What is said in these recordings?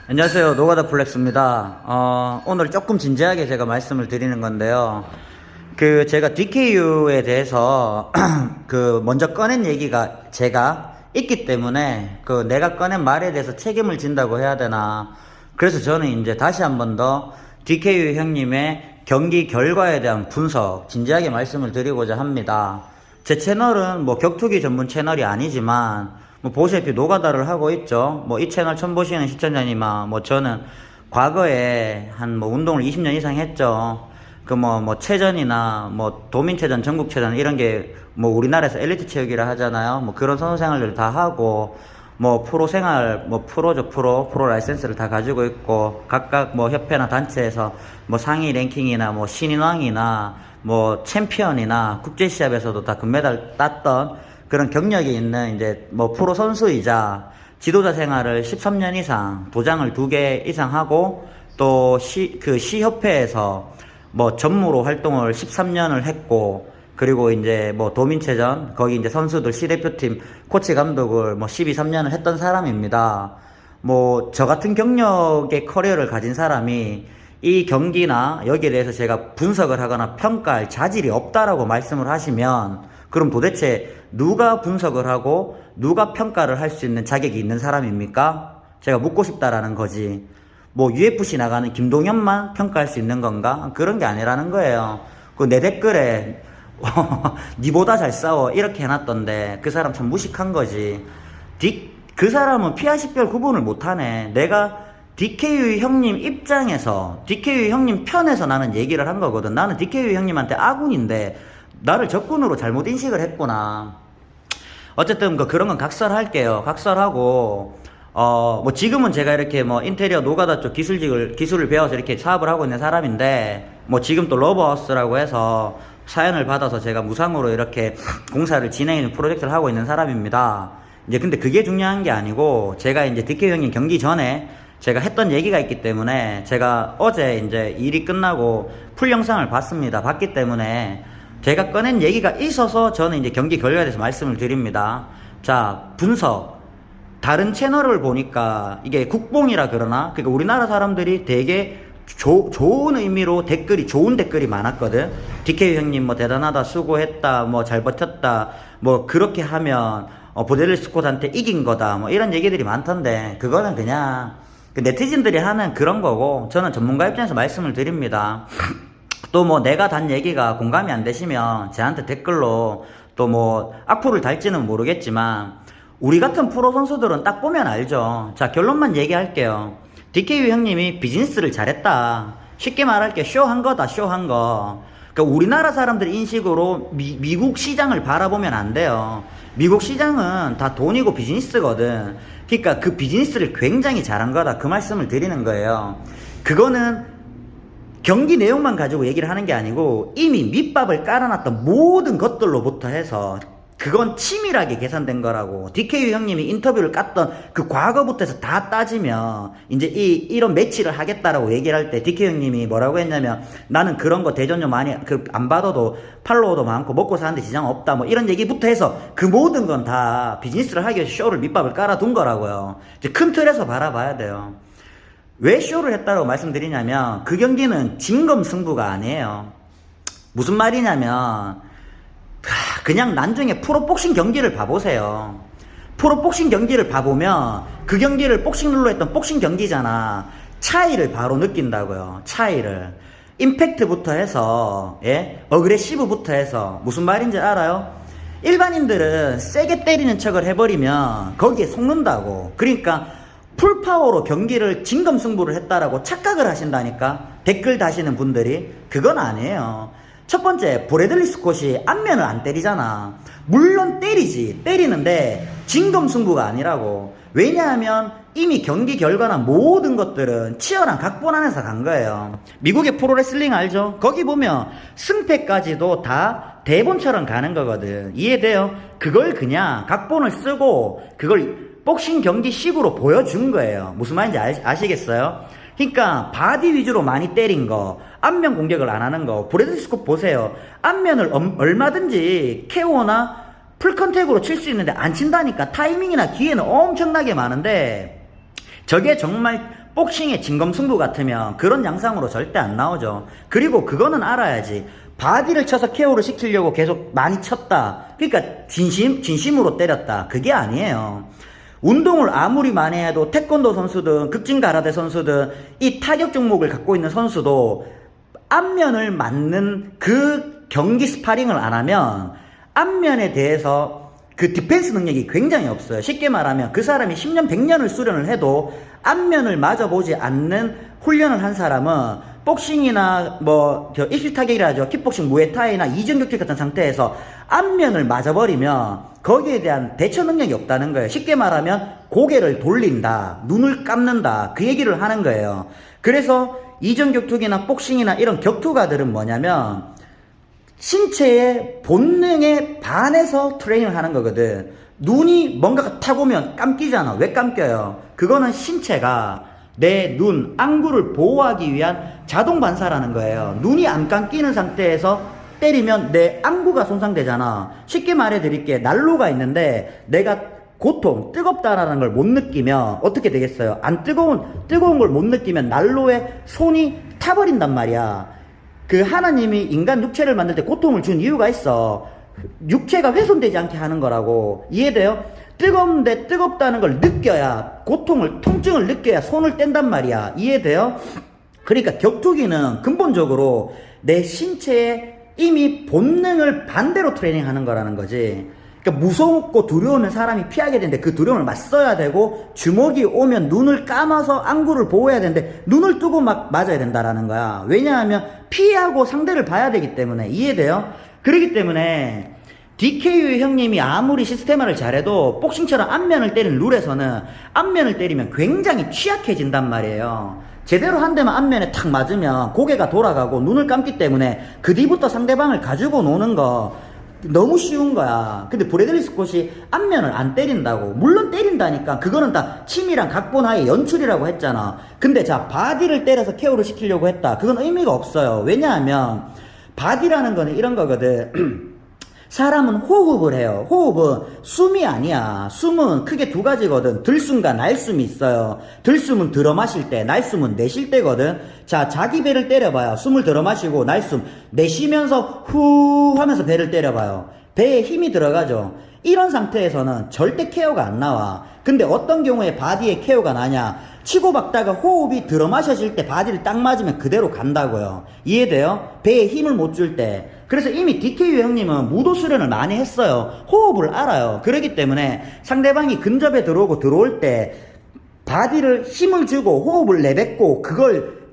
안녕하세요. 노가다 플렉스입니다. 오늘 조금 진지하게 제가 말씀을 드리는 건데요. 제가 DKU에 대해서 먼저 꺼낸 얘기가 제가 있기 때문에 내가 꺼낸 말에 대해서 책임을 진다고 해야 되나. 그래서 저는 이제 다시 한 번 더 DKU 형님의 경기 결과에 대한 분석 진지하게 말씀을 드리고자 합니다. 제 채널은 격투기 전문 채널이 아니지만 보시다시피 노가다를 하고 있죠. 이 채널 처음 보시는 시청자님아, 저는 과거에 운동을 20년 이상 했죠. 체전이나 도민체전, 전국체전 이런 게 우리나라에서 엘리트 체육이라 하잖아요. 그런 선수 생활들을 다 하고 프로 생활, 프로죠, 프로 라이센스를 다 가지고 있고, 각각 협회나 단체에서 상위 랭킹이나 신인왕이나 챔피언이나 국제시합에서도 다 금메달 땄던 그런 경력이 있는 이제 프로 선수이자 지도자 생활을 13년 이상, 도장을 2개 이상 하고, 또 시협회에서 전무로 활동을 13년을 했고, 그리고 이제 도민체전, 거기 이제 선수들 시대표팀 코치 감독을 12, 3년을 했던 사람입니다. 저 같은 경력의 커리어를 가진 사람이 이 경기나 여기에 대해서 제가 분석을 하거나 평가할 자질이 없다라고 말씀을 하시면, 그럼 도대체 누가 분석을 하고 누가 평가를 할 수 있는 자격이 있는 사람입니까? 제가 묻고 싶다라는 거지. UFC 나가는 김동현만 평가할 수 있는 건가? 그런 게 아니라는 거예요. 내 댓글에 니보다 잘 싸워 이렇게 해놨던데 그 사람 참 무식한 거지. 그 사람은 피와 식별 구분을 못하네. 내가 DKU 형님 입장에서, DKU 형님 편에서 나는 얘기를 한 거거든. 나는 DKU 형님한테 아군인데 나를 적군으로 잘못 인식을 했구나. 어쨌든 그런 건 각설할게요. 각설하고 지금은 제가 이렇게 인테리어 노가다 쪽 기술을 배워서 이렇게 사업을 하고 있는 사람인데, 지금 또 러브하우스라고 해서 사연을 받아서 제가 무상으로 이렇게 공사를 진행하는 프로젝트를 하고 있는 사람입니다. 이제 근데 그게 중요한 게 아니고, 제가 이제 DK 형님 경기 전에 제가 했던 얘기가 있기 때문에, 제가 어제 이제 일이 끝나고 풀 영상을 봤기 때문에 제가 꺼낸 얘기가 있어서 저는 이제 경기 결과에 대해서 말씀을 드립니다. 자, 분석. 다른 채널을 보니까 이게 국뽕이라 그러나? 그러니까 우리나라 사람들이 되게 좋은 의미로 좋은 댓글이 많았거든. DK 형님 대단하다, 수고했다, 잘 버텼다, 그렇게 하면 보델리 스콧한테 이긴 거다, 이런 얘기들이 많던데, 그거는 그냥 네티즌들이 하는 그런 거고, 저는 전문가 입장에서 말씀을 드립니다. 또 내가 단 얘기가 공감이 안 되시면 저한테 댓글로 또 악플을 달지는 모르겠지만, 우리 같은 프로 선수들은 딱 보면 알죠. 자, 결론만 얘기할게요. DKU 형님이 비즈니스를 잘했다. 쉽게 말할게, 쇼한 거다, 쇼한 거. 그러니까 우리나라 사람들 인식으로 미국 시장을 바라보면 안 돼요. 미국 시장은 다 돈이고 비즈니스거든. 그러니까 그 비즈니스를 굉장히 잘한 거다, 그 말씀을 드리는 거예요. 그거는 경기 내용만 가지고 얘기를 하는 게 아니고 이미 밑밥을 깔아놨던 모든 것들로부터 해서 그건 치밀하게 계산된 거라고. DKU 형님이 인터뷰를 깠던 그 과거부터 해서 다 따지면 이제 이런 매치를 하겠다라고 얘기를 할 때 DKU 형님이 뭐라고 했냐면, 나는 그런 거 대전료 많이 안 받아도 팔로워도 많고 먹고 사는데 지장 없다, 이런 얘기부터 해서 그 모든 건 다 비즈니스를 하기 위해서 쇼를 밑밥을 깔아둔 거라고요. 이제 큰 틀에서 바라봐야 돼요. 왜 쇼를 했다고 말씀드리냐면, 그 경기는 진검승부가 아니에요. 무슨 말이냐면, 그냥 나중에 프로복싱 경기를 봐보세요. 프로복싱 경기를 봐보면 그 경기를 복싱룰로 했던 복싱 경기잖아. 차이를 바로 느낀다고요. 차이를. 임팩트부터 해서, 어그레시브부터 해서. 무슨 말인지 알아요? 일반인들은 세게 때리는 척을 해버리면 거기에 속는다고. 그러니까 풀파워로 경기를 진검승부를 했다라고 착각을 하신다니까, 댓글 다시는 분들이. 그건 아니에요. 첫 번째, 브래들리 스콧이 앞면을 안 때리잖아. 물론 때리는데 진검승부가 아니라고. 왜냐하면 이미 경기 결과나 모든 것들은 치열한 각본 안에서 간 거예요. 미국의 프로레슬링 알죠? 거기 보면 승패까지도 다 대본처럼 가는 거거든. 이해돼요? 그걸 그냥 각본을 쓰고 그걸 복싱 경기식으로 보여준 거예요. 무슨 말인지 아시겠어요? 그러니까 바디 위주로 많이 때린 거, 앞면 공격을 안 하는 거. 브래들리 스콧 보세요. 앞면을 얼마든지 KO나 풀컨택으로 칠 수 있는데 안 친다니까. 타이밍이나 기회는 엄청나게 많은데 저게 정말 복싱의 진검승부 같으면 그런 양상으로 절대 안 나오죠. 그리고 그거는 알아야지. 바디를 쳐서 KO를 시키려고 계속 많이 쳤다. 그러니까 진심으로 때렸다. 그게 아니에요. 운동을 아무리 많이 해도 태권도 선수든 극진 가라데 선수든 이 타격 종목을 갖고 있는 선수도 앞면을 맞는 그 경기 스파링을 안 하면 앞면에 대해서 그 디펜스 능력이 굉장히 없어요. 쉽게 말하면 그 사람이 10년, 100년을 수련을 해도 앞면을 맞아보지 않는 훈련을 한 사람은 복싱이나 입실타격이라 하죠. 킥복싱, 무에타이나 이정격투기 같은 상태에서 앞면을 맞아버리면 거기에 대한 대처 능력이 없다는 거예요. 쉽게 말하면 고개를 돌린다, 눈을 감는다, 그 얘기를 하는 거예요. 그래서 이정격투기나 복싱이나 이런 격투가들은 뭐냐면 신체의 본능에 반해서 트레이닝을 하는 거거든. 눈이 뭔가가 탁 오면 감기잖아. 왜 감겨요? 그거는 신체가 내 눈, 안구를 보호하기 위한 자동 반사라는 거예요. 눈이 안 감기는 상태에서 때리면 내 안구가 손상되잖아. 쉽게 말해 드릴게. 난로가 있는데 내가 고통, 뜨겁다라는 걸 못 느끼면 어떻게 되겠어요? 뜨거운 걸 못 느끼면 난로에 손이 타버린단 말이야. 그 하나님이 인간 육체를 만들 때 고통을 준 이유가 있어. 육체가 훼손되지 않게 하는 거라고. 이해돼요? 뜨거운데 뜨겁다는 걸 느껴야, 고통을, 통증을 느껴야 손을 뗀단 말이야. 이해돼요? 그러니까 격투기는 근본적으로 내 신체에 이미 본능을 반대로 트레이닝 하는 거라는 거지. 그러니까 무섭고 두려우면 사람이 피하게 되는데 그 두려움을 맞서야 되고, 주먹이 오면 눈을 감아서 안구를 보호해야 되는데 눈을 뜨고 막 맞아야 된다라는 거야. 왜냐하면 피하고 상대를 봐야 되기 때문에. 이해돼요? 그렇기 때문에 DKU 형님이 아무리 시스테마를 잘해도 복싱처럼 앞면을 때리는 룰에서는 앞면을 때리면 굉장히 취약해진단 말이에요. 제대로 한 대만 앞면에 탁 맞으면 고개가 돌아가고 눈을 감기 때문에 그 뒤부터 상대방을 가지고 노는 거 너무 쉬운 거야. 근데 브래들리 스콧이 앞면을 안 때린다고. 물론 때린다니까. 그거는 다 치밀한 각본하에 연출이라고 했잖아. 근데 자, 바디를 때려서 KO를 시키려고 했다. 그건 의미가 없어요. 왜냐하면 바디라는 거는 이런 거거든. 사람은 호흡을 해요. 호흡은 숨이 아니야. 숨은 크게 두 가지거든. 들숨과 날숨이 있어요. 들숨은 들어 마실 때, 날숨은 내쉴 때거든. 자, 자기 배를 때려봐요. 숨을 들어 마시고 날숨 내쉬면서 후 하면서 배를 때려봐요. 배에 힘이 들어가죠. 이런 상태에서는 절대 KO가 안 나와. 근데 어떤 경우에 바디에 KO가 나냐? 치고박다가 호흡이 들어 마셔질 때 바디를 딱 맞으면 그대로 간다고요. 이해돼요? 배에 힘을 못 줄 때. 그래서 이미 DKU 형님은 무도 수련을 많이 했어요. 호흡을 알아요. 그렇기 때문에 상대방이 근접에 들어오고 들어올 때 바디를 힘을 주고 호흡을 내뱉고 그걸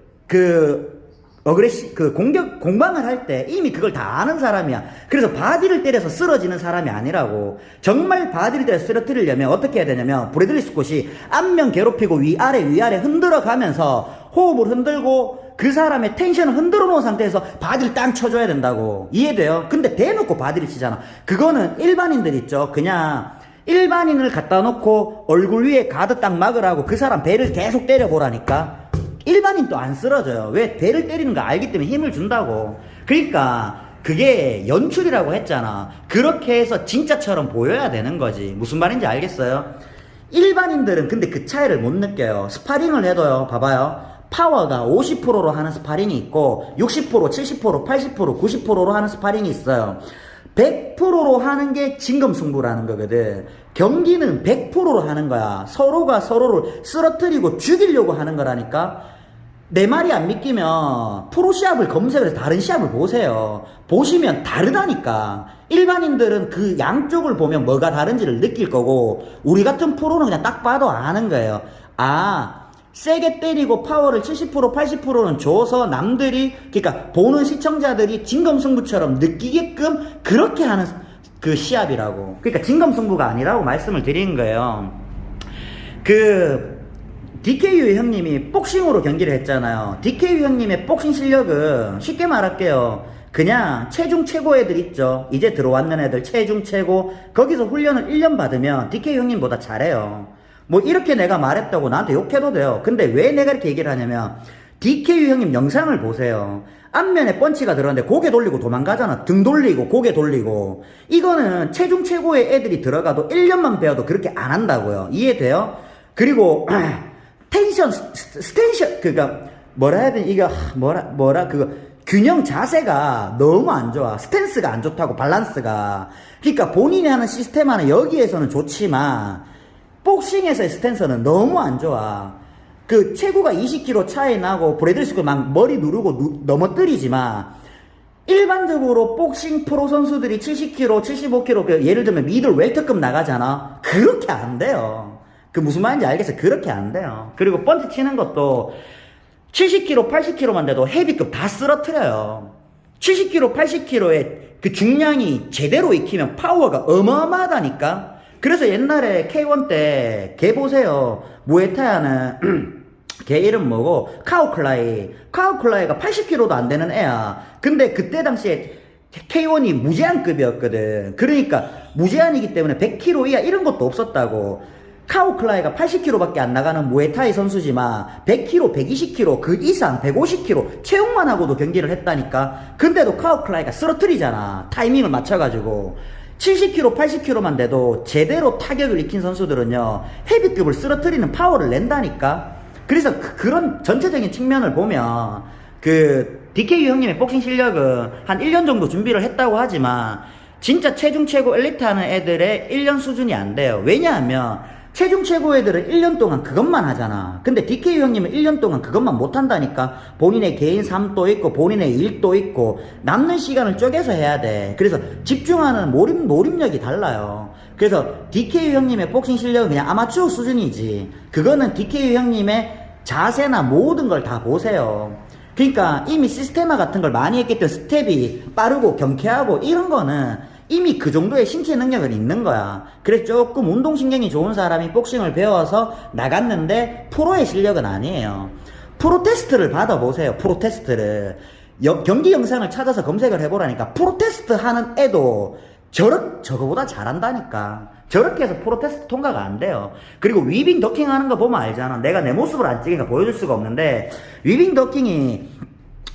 공방을 할 때 이미 그걸 다 아는 사람이야. 그래서 바디를 때려서 쓰러지는 사람이 아니라고. 정말 바디를 때려서 쓰러뜨리려면 어떻게 해야 되냐면 브래들리 스콧이 앞면 괴롭히고 위아래 흔들어 가면서 호흡을 흔들고 그 사람의 텐션을 흔들어 놓은 상태에서 바디를 딱 쳐줘야 된다고. 이해돼요? 근데 대놓고 바디를 치잖아. 그거는 일반인들 있죠. 그냥 일반인을 갖다 놓고 얼굴 위에 가드 딱 막으라고 그 사람 배를 계속 때려보라니까. 일반인 또 안 쓰러져요. 왜? 배를 때리는 거 알기 때문에 힘을 준다고. 그러니까 그게 연출이라고 했잖아. 그렇게 해서 진짜처럼 보여야 되는 거지. 무슨 말인지 알겠어요? 일반인들은 근데 그 차이를 못 느껴요. 스파링을 해도요. 봐봐요. 파워가 50%로 하는 스파링이 있고 60%, 70%, 80%, 90%로 하는 스파링이 있어요. 100%로 하는 게 진검승부라는 거거든. 경기는 100%로 하는 거야. 서로가 서로를 쓰러뜨리고 죽이려고 하는 거라니까. 내 말이 안 믿기면 프로 시합을 검색해서 다른 시합을 보세요. 보시면 다르다니까. 일반인들은 그 양쪽을 보면 뭐가 다른지를 느낄 거고 우리 같은 프로는 그냥 딱 봐도 아는 거예요. 아, 세게 때리고 파워를 70%, 80%는 줘서 남들이, 그러니까 보는 시청자들이 진검승부처럼 느끼게끔 그렇게 하는 그 시합이라고. 그러니까 진검승부가 아니라고 말씀을 드리는 거예요. DKU 형님이 복싱으로 경기를 했잖아요. DKU 형님의 복싱 실력은 쉽게 말할게요. 그냥 체중 최고 애들 있죠. 이제 들어왔는 애들 체중 최고. 거기서 훈련을 1년 받으면 DKU 형님보다 잘해요. 뭐 이렇게 내가 말했다고 나한테 욕해도 돼요. 근데 왜 내가 이렇게 얘기를 하냐면 DKU 형님 영상을 보세요. 앞면에 펀치가 들어갔는데 고개 돌리고 도망가잖아. 등 돌리고 고개 돌리고. 이거는 체중 최고의 애들이 들어가도 1년만 배워도 그렇게 안 한다고요. 이해돼요? 그리고 텐션, 스텐션, 그니까, 뭐라 해야 되나, 이거, 그거, 균형 자세가 너무 안 좋아. 스탠스가 안 좋다고, 밸런스가. 그러니까 본인이 하는 시스템화는 여기에서는 좋지만, 복싱에서의 스탠스는 너무 안 좋아. 그, 체구가 20kg 차이 나고, 브래들스크 막 머리 누르고 넘어뜨리지만, 일반적으로 복싱 프로 선수들이 70kg, 75kg, 그 예를 들면 미들 웰터급 나가잖아? 그렇게 안 돼요. 그 무슨 말인지 알겠어요? 그렇게 안 돼요. 그리고 번트 치는 것도 70kg, 80kg만 돼도 헤비급 다 쓰러뜨려요. 70kg, 80kg의 그 중량이 제대로 익히면 파워가 어마어마하다니까? 그래서 옛날에 K1 때, 걔 보세요. 무에타이 하는, 걔 이름 뭐고? 카오클라이. 카오클라이가 80kg도 안 되는 애야. 근데 그때 당시에 K1이 무제한급이었거든. 그러니까 무제한이기 때문에 100kg 이하 이런 것도 없었다고. 카오클라이가 80kg밖에 안 나가는 무에타이 선수지만 100kg, 120kg 그 이상 150kg 체육만 하고도 경기를 했다니까. 근데도 카오클라이가 쓰러뜨리잖아. 타이밍을 맞춰가지고. 70kg, 80kg만 돼도 제대로 타격을 익힌 선수들은요 헤비급을 쓰러뜨리는 파워를 낸다니까. 그래서 그런 전체적인 측면을 보면 그 DKU 형님의 복싱 실력은 한 1년 정도 준비를 했다고 하지만 진짜 체중 최고 엘리트 하는 애들의 1년 수준이 안 돼요. 왜냐하면 체중 최고 애들은 1년 동안 그것만 하잖아. 근데 DKU 형님은 1년 동안 그것만 못 한다니까. 본인의 개인 삶도 있고 본인의 일도 있고 남는 시간을 쪼개서 해야 돼. 그래서 집중하는 몰입력이 달라요. 그래서 DKU 형님의 복싱 실력은 그냥 아마추어 수준이지. 그거는 DKU 형님의 자세나 모든 걸 다 보세요. 그러니까 이미 시스테마 같은 걸 많이 했기 때문에 스텝이 빠르고 경쾌하고 이런 거는 이미 그 정도의 신체 능력은 있는 거야. 그래서 조금 운동신경이 좋은 사람이 복싱을 배워서 나갔는데 프로의 실력은 아니에요. 프로 테스트를 받아보세요. 프로 테스트를. 경기 영상을 찾아서 검색을 해보라니까. 프로 테스트 하는 애도 저거보다 잘한다니까. 저렇게 해서 프로 테스트 통과가 안 돼요. 그리고 위빙 더킹 하는 거 보면 알잖아. 내가 내 모습을 안 찍으니까 보여줄 수가 없는데 위빙 더킹이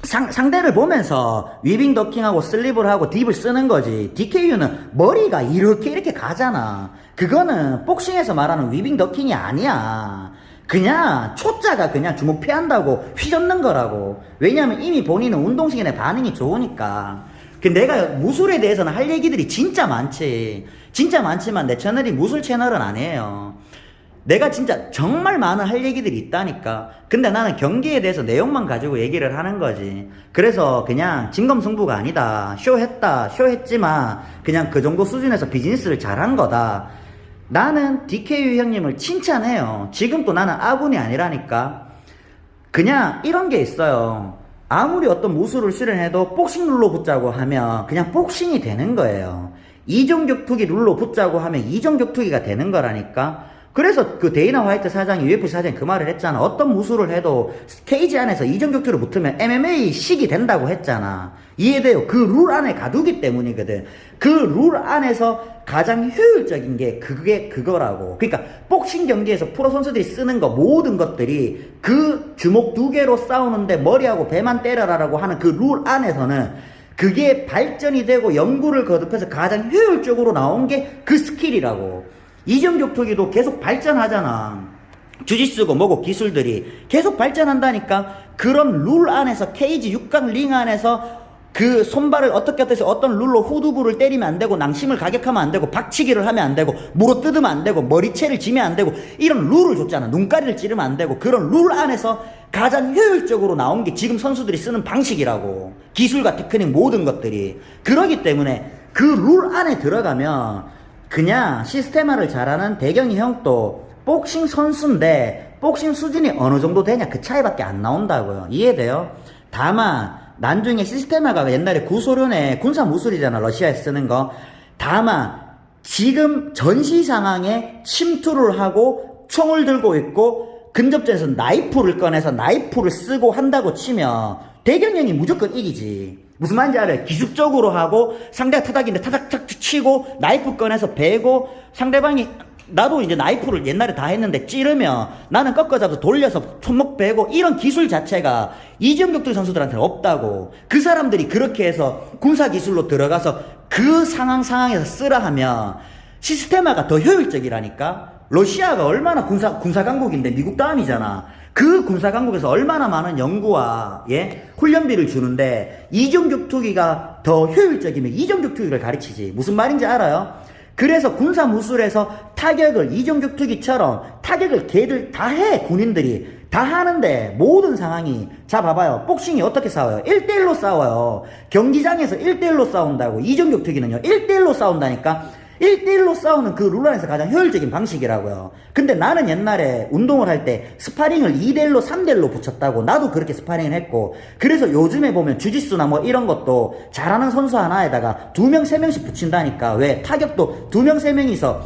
상대를 보면서 위빙 더킹하고 슬립을 하고 딥을 쓰는 거지. DKU는 머리가 이렇게 가잖아. 그거는 복싱에서 말하는 위빙 더킹이 아니야. 그냥 초짜가 그냥 주먹 피한다고 휘젓는 거라고. 왜냐면 이미 본인은 운동신경의 반응이 좋으니까. 내가 무술에 대해서는 할 얘기들이 진짜 많지. 진짜 많지만 내 채널이 무술 채널은 아니에요. 내가 진짜 정말 많은 할 얘기들이 있다니까. 근데 나는 경기에 대해서 내용만 가지고 얘기를 하는 거지. 그래서 그냥 진검승부가 아니다. 쇼했지만 그냥 그 정도 수준에서 비즈니스를 잘한 거다. 나는 DKU 형님을 칭찬해요. 지금 또 나는 아군이 아니라니까. 그냥 이런 게 있어요. 아무리 어떤 무술을 수련해도 복싱 룰로 붙자고 하면 그냥 복싱이 되는 거예요. 이종격투기 룰로 붙자고 하면 이종격투기가 되는 거라니까. 그래서 그 데이나 화이트 사장이 UFC 사장이 그 말을 했잖아. 어떤 무술을 해도 케이지 안에서 이종격투를 붙으면 MMA식이 된다고 했잖아. 이해돼요? 그 룰 안에 가두기 때문이거든. 그 룰 안에서 가장 효율적인 게 그거라고. 그러니까 복싱 경기에서 프로 선수들이 쓰는 거 모든 것들이 그 주먹 2개로 싸우는데 머리하고 배만 때려라라고 하는 그 룰 안에서는 그게 발전이 되고 연구를 거듭해서 가장 효율적으로 나온 게 그 스킬이라고. 이종격투기도 계속 발전하잖아. 주짓수고 뭐고 기술들이 계속 발전한다니까. 그런 룰 안에서 케이지 6강 링 안에서 그 손발을 어떻게 해서 어떤 룰로 후두부를 때리면 안 되고 낭심을 가격하면 안 되고 박치기를 하면 안 되고 물어 뜯으면 안 되고 머리채를 지면 안 되고 이런 룰을 줬잖아. 눈가리를 찌르면 안 되고 그런 룰 안에서 가장 효율적으로 나온 게 지금 선수들이 쓰는 방식이라고. 기술과 테크닉 모든 것들이. 그러기 때문에 그 룰 안에 들어가면 그냥 시스테마를 잘하는 대경이 형도 복싱 선수인데 복싱 수준이 어느 정도 되냐 그 차이밖에 안 나온다고요. 이해돼요? 다만 나중에 시스테마가 옛날에 구소련의 군사무술이잖아. 러시아에서 쓰는 거. 다만 지금 전시 상황에 침투를 하고 총을 들고 있고 근접전에서 나이프를 꺼내서 나이프를 쓰고 한다고 치면 대경형이 무조건 이기지. 무슨 말인지 알아요? 기습적으로 하고 상대가 타닥인데 타닥 치고 나이프 꺼내서 베고 상대방이 나도 이제 나이프를 옛날에 다 했는데 찌르면 나는 꺾어잡아서 돌려서 손목 베고 이런 기술 자체가 이종격투기 선수들한테는 없다고. 그 사람들이 그렇게 해서 군사기술로 들어가서 그 상황에서 쓰라 하면 시스테마가 더 효율적이라니까. 러시아가 얼마나 군사 강국인데 미국 다음이잖아. 그 군사 강국에서 얼마나 많은 연구와 훈련비를 주는데 이종격 투기가 더 효율적이면 이종격 투기를 가르치지. 무슨 말인지 알아요? 그래서 군사 무술에서 타격을 이종격 투기처럼 타격을 걔들 다 해. 군인들이 다 하는데 모든 상황이, 자 봐봐요. 복싱이 어떻게 싸워요? 1대1로 싸워요. 경기장에서 1대1로 싸운다고. 이종격 투기는요 1대1로 싸운다니까. 1대1로 싸우는 그 룰 안에서 가장 효율적인 방식이라고요. 근데 나는 옛날에 운동을 할 때 스파링을 2대1로 3대1로 붙였다고. 나도 그렇게 스파링을 했고, 그래서 요즘에 보면 주짓수나 뭐 이런 것도 잘하는 선수 하나에다가 2명 3명씩 붙인다니까. 왜? 타격도 2명 3명이서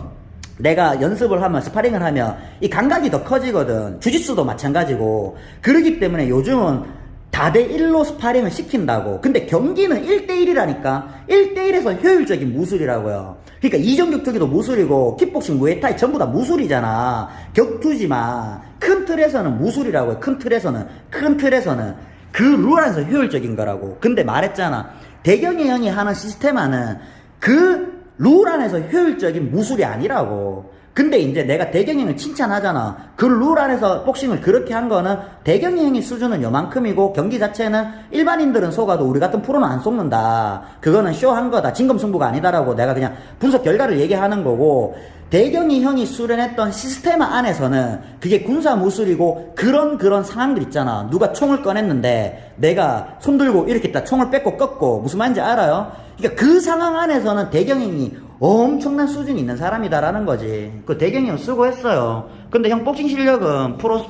내가 연습을 하면, 스파링을 하면 이 감각이 더 커지거든. 주짓수도 마찬가지고. 그러기 때문에 요즘은 다대1로 스파링을 시킨다고. 근데 경기는 1대1이라니까. 1대1에서 효율적인 무술이라고요. 그러니까 이종격 투기도 무술이고 킥복싱, 무에타이 전부 다 무술이잖아. 격투지만 큰 틀에서는 무술이라고요. 큰 틀에서는 그 룰 안에서 효율적인 거라고. 근데 말했잖아, 대경이 형이 하는 시스템화는 그 룰 안에서 효율적인 무술이 아니라고. 근데 이제 내가 대경이 형을 칭찬하잖아. 그 룰 안에서 복싱을 그렇게 한 거는 대경이 형의 수준은 요만큼이고 경기 자체는 일반인들은 속아도 우리 같은 프로는 안 속는다. 그거는 쇼한 거다. 진검승부가 아니다라고 내가 그냥 분석 결과를 얘기하는 거고, 대경이 형이 수련했던 시스템 안에서는 그게 군사 무술이고 그런 상황들 있잖아. 누가 총을 꺼냈는데 내가 손 들고 이렇게 딱 총을 뺏고 꺾고, 무슨 말인지 알아요? 그러니까 그 상황 안에서는 대경이 형이 엄청난 수준이 있는 사람이다라는 거지. 그 대경이 형 수고했어요. 근데 형 복싱 실력은 프로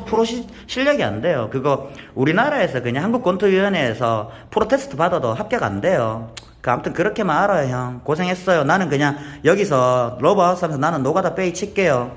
실력이 안 돼요. 그거 우리나라에서 그냥 한국권투위원회에서 프로 테스트 받아도 합격 안 돼요. 아무튼 그렇게만 알아요. 형 고생했어요. 나는 그냥 여기서 러브하우스 하면서 나는 노가다 빼이 칠게요.